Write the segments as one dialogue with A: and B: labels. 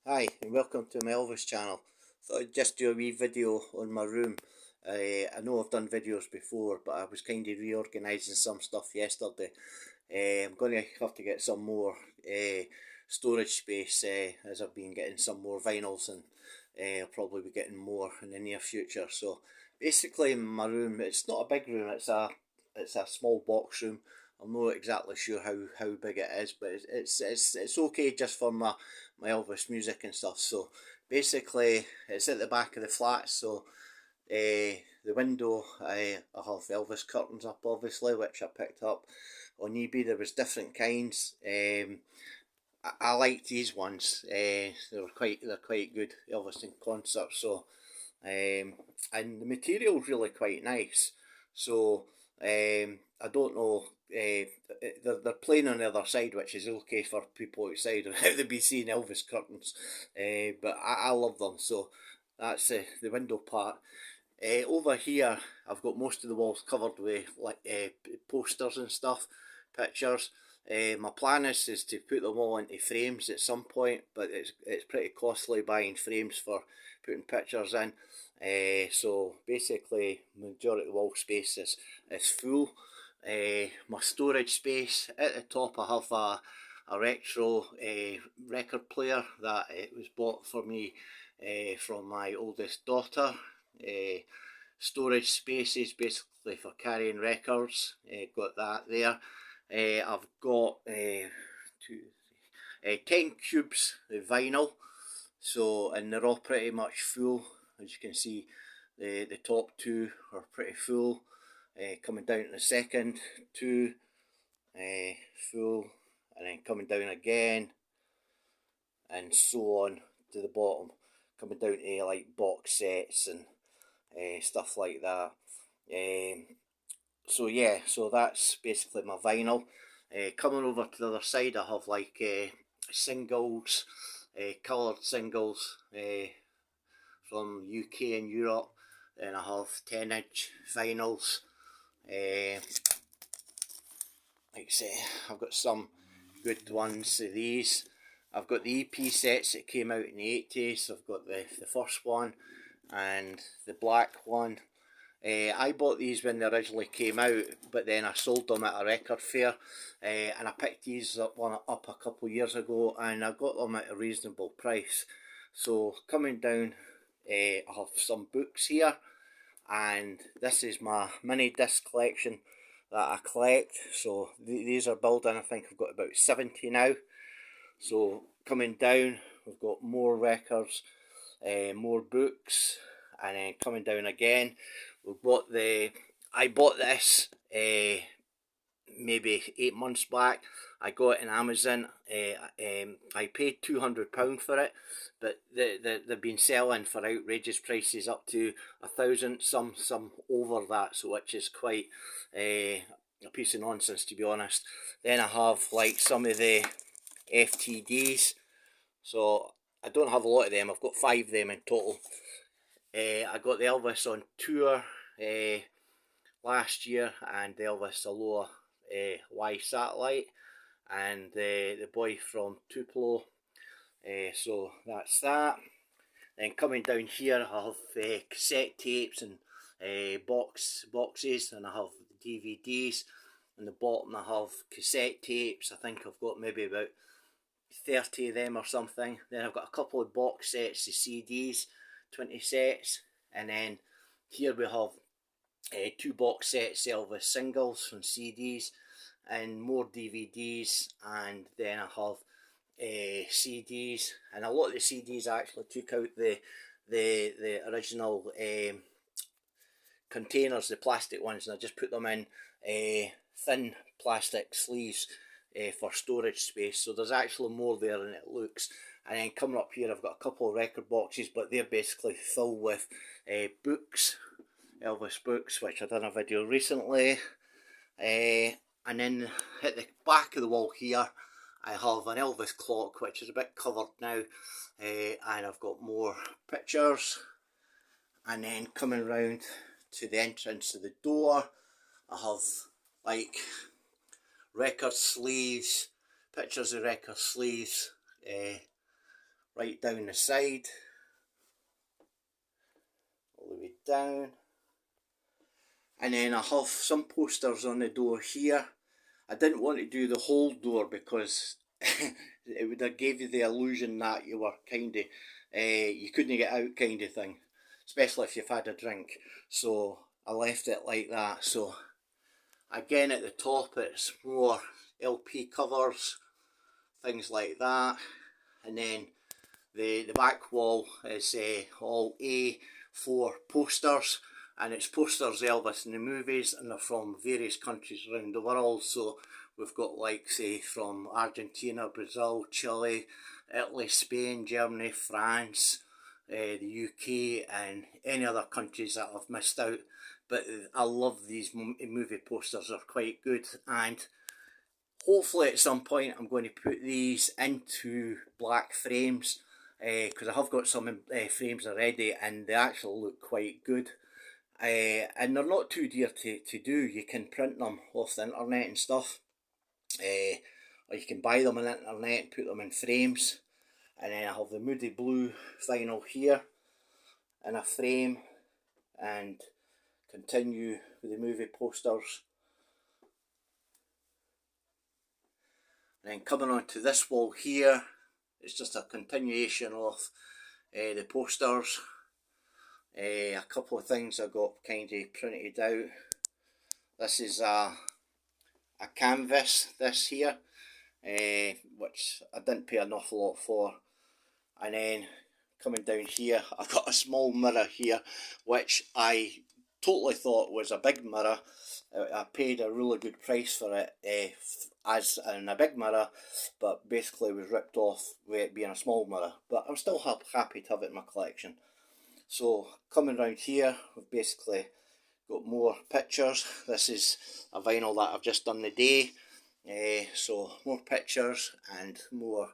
A: Hi and welcome to my Elvis channel. Thought I'd just do a wee video on my room. I know I've done videos before, but I was kind of reorganising some stuff yesterday. I'm going to have to get some more storage space as I've been getting some more vinyls, and I'll probably be getting more in the near future. So basically my room, it's not a big room, it's a small box room. I'm not exactly sure how big it is, but it's okay just for my Elvis music and stuff. So basically, it's at the back of the flat. So the window, I have Elvis curtains up, obviously, which I picked up on eBay. There was different kinds. I like these ones. They're quite good, Elvis in concert. So and the material's really quite nice. So I don't know. They're playing on the other side, which is okay for people outside without they be seeing Elvis curtains. But I love them. So that's the window part. Over here, I've got most of the walls covered with like posters and stuff, pictures. My plan is to put them all into frames at some point, but it's pretty costly buying frames for putting pictures in. So basically, majority of the wall space is full. My storage space at the top, I have a retro record player that it was bought for me from my oldest daughter. Uh, Storage spaces basically for carrying records. Got that there. I've got 10 cubes of vinyl, so and they're all pretty much full. As you can see, the top two are pretty full. Coming down to the second two, full, and then coming down again, and so on to the bottom, coming down to like box sets and stuff like that. So yeah, so that's basically my vinyl. Coming over to the other side, I have like singles, coloured singles from UK and Europe. Then I have 10-inch vinyls. Like I say, I've got some good ones of these. I've got the EP sets that came out in the 80s. I've got the first one and the black one. I bought these when they originally came out, but then I sold them at a record fair, and I picked these up a couple of years ago, and I got them at a reasonable price. So coming down, I have some books here, and this is my mini disc collection that I collect. So these are building. I think I've got about 70 now. So coming down, we've got more records, more books, and then coming down again, we've got I bought this maybe 8 months back. I got it in Amazon. I paid £200 for it, but they've been selling for outrageous prices up to 1,000, some over that. So which is quite a piece of nonsense, to be honest. Then I have like some of the FTDs. So I don't have a lot of them. I've got 5 of them in total. I got the Elvis on tour last year, and the Elvis Aloha Y Satellite, and the boy from Tupelo. So that's that. Then coming down here, I have cassette tapes and boxes, and I have DVDs. On the bottom, I have cassette tapes. I think I've got maybe about 30 of them or something. Then I've got a couple of box sets of CDs, 20 sets, and then here we have 2 box sets of Elvis singles from CDs, and more DVDs, and then I have CDs, and a lot of the CDs I actually took out the original containers, the plastic ones, and I just put them in thin plastic sleeves for storage space. So there's actually more there than it looks. And then coming up here, I've got a couple of record boxes, but they're basically filled with books, Elvis books, which I've done a video recently. And then at the back of the wall here, I have an Elvis clock, which is a bit covered now, and I've got more pictures. And then coming round to the entrance of the door, I have like record sleeves, pictures of record sleeves, right down the side, all the way down. And then I have some posters on the door here. I didn't want to do the whole door because it would have gave you the illusion that you were kind of, you couldn't get out kind of thing, especially if you've had a drink. So I left it like that. So again, at the top it's more LP covers, things like that. And then the back wall is all A4 posters, and it's posters of Elvis in the movies, and they're from various countries around the world. So we've got, like, say, from Argentina, Brazil, Chile, Italy, Spain, Germany, France, the UK, and any other countries that I've missed out. But I love these movie posters, they're quite good. And hopefully at some point I'm going to put these into black frames, because I have got some frames already and they actually look quite good. And they're not too dear to do. You can print them off the internet and stuff, or you can buy them on the internet and put them in frames. And then I have the Moody Blue vinyl here in a frame, and continue with the movie posters. And then coming on to this wall here, it's just a continuation of the posters. A couple of things I got kind of printed out. This is a canvas, this here, which I didn't pay an awful lot for. And then coming down here, I got a small mirror here, which I totally thought was a big mirror. I paid a really good price for it as in a big mirror, but basically was ripped off with it being a small mirror. But I'm still happy to have it in my collection. So coming round here, we've basically got more pictures. This is a vinyl that I've just done the day. So more pictures and more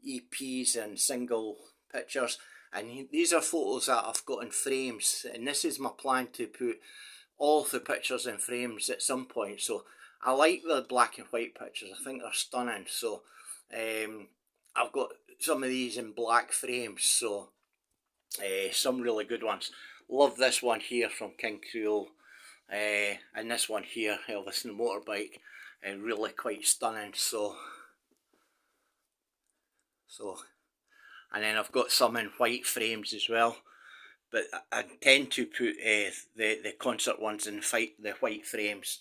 A: EPs and single pictures. And these are photos that I've got in frames. And this is my plan to put all the pictures in frames at some point. So I like the black and white pictures. I think they're stunning. So I've got some of these in black frames. So some really good ones. Love this one here from King Creole, and this one here, Elvis and the Motorbike, really quite stunning. So and then I've got some in white frames as well, but I tend to put the concert ones in the white frames.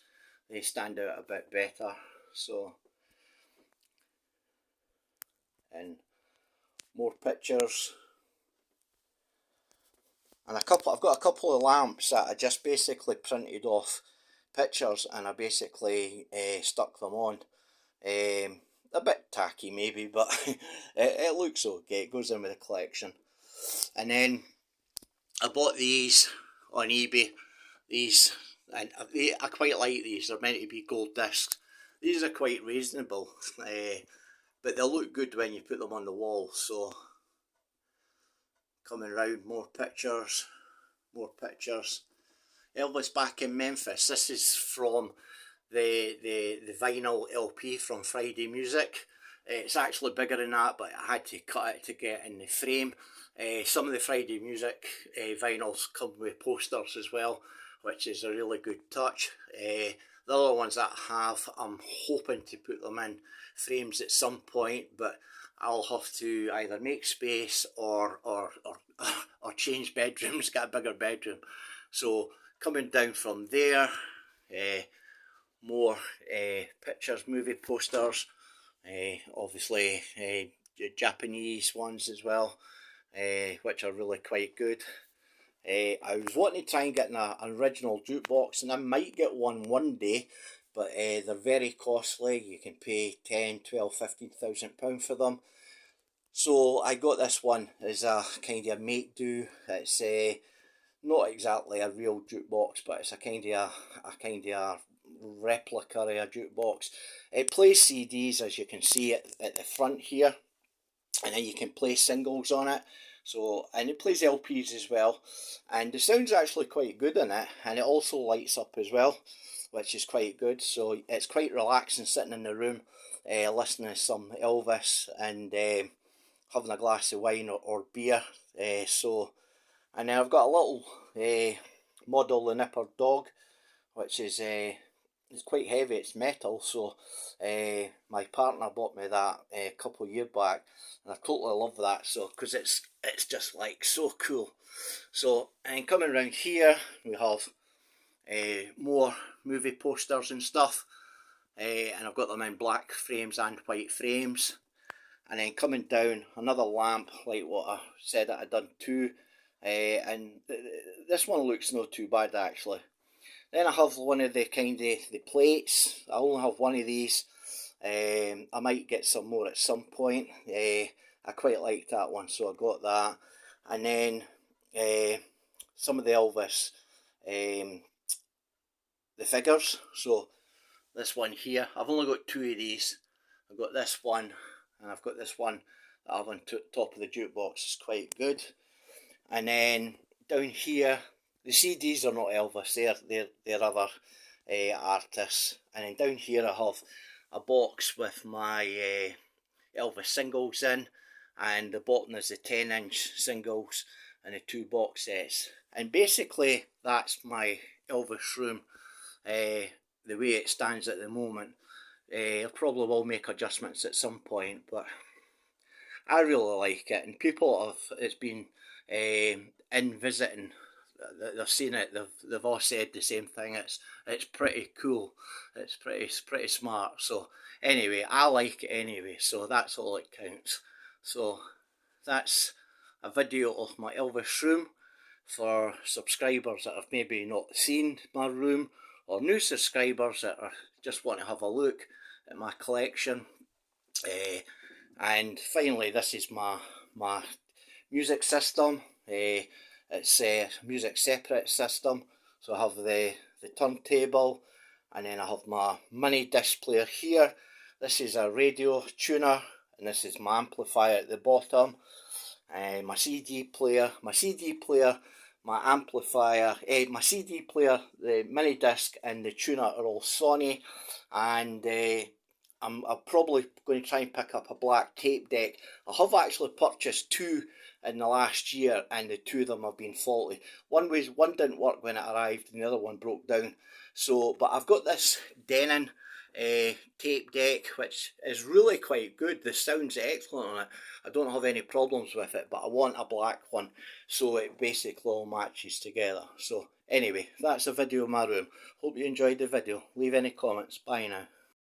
A: They stand out a bit better. So, and more pictures. And I've got a couple of lamps that I just basically printed off pictures, and I basically stuck them on. A bit tacky maybe, but it looks okay. It goes in with the collection. And then I bought these on eBay. These, and I quite like these. They're meant to be gold discs. These are quite reasonable, but they'll look good when you put them on the wall. So coming round, more pictures. Elvis back in Memphis. This is from the vinyl LP from Friday Music. It's actually bigger than that, but I had to cut it to get in the frame. Some of the Friday Music vinyls come with posters as well, which is a really good touch. The other ones that I have, I'm hoping to put them in frames at some point, but I'll have to either make space or change bedrooms, get a bigger bedroom. So coming down from there, more pictures, movie posters, obviously Japanese ones as well, which are really quite good. I was wanting to try and get an original jukebox, and I might get one day, but they're very costly. You can pay 10, 12, 15,000 pounds for them. So I got this one as a kind of make do. It's not exactly a real jukebox, but it's a kind of replica of a jukebox. It plays CDs, as you can see at the front here, and then you can play singles on it. So, and it plays LPs as well, and the sound's actually quite good in it, and it also lights up as well, which is quite good. So it's quite relaxing sitting in the room, listening to some Elvis, and having a glass of wine or beer. And then I've got a little model the Nipper dog, which is it's quite heavy. It's metal, so my partner bought me that a couple of years back, and I totally love that. So because it's just like so cool. So and coming around here we have more movie posters and stuff, and I've got them in black frames and white frames. And then coming down, another lamp like what I said that I'd done two, and this one looks not too bad actually. Then I have one of the kind of the plates. I only have one of these. I might get some more at some point. I quite like that one, so I got that. And then some of the Elvis, the figures. So this one here, I've only got two of these. I've got this one, and I've got this one that I have on top of the jukebox. It's quite good. And then down here, the CDs are not Elvis, they're other artists. And then down here I have a box with my Elvis singles in, and the bottom is the 10-inch singles and the two box sets. And basically that's my Elvis room, the way it stands at the moment. I probably will make adjustments at some point, but I really like it, and people it's been in visiting, they've seen it, they've all said the same thing. It's pretty cool, it's pretty smart. So anyway, I like it anyway, so that's all that counts. So that's a video of my Elvis room for subscribers that have maybe not seen my room, or new subscribers that are just want to have a look at my collection. And finally, this is my music system. It's a music separate system. So I have the turntable, and then I have my mini disc player here. This is a radio tuner, and this is my amplifier at the bottom. My CD player, my amplifier, my CD player, the mini disc and the tuner are all Sony, and I'm probably going to try and pick up a black tape deck. I have actually purchased two in the last year, and the two of them have been faulty. One didn't work when it arrived, and the other one broke down. So, but I've got this Denon tape deck, which is really quite good. The sound's excellent on it. I don't have any problems with it, but I want a black one, so it basically all matches together. So anyway, that's a video of my room. Hope you enjoyed the video. Leave any comments. Bye now.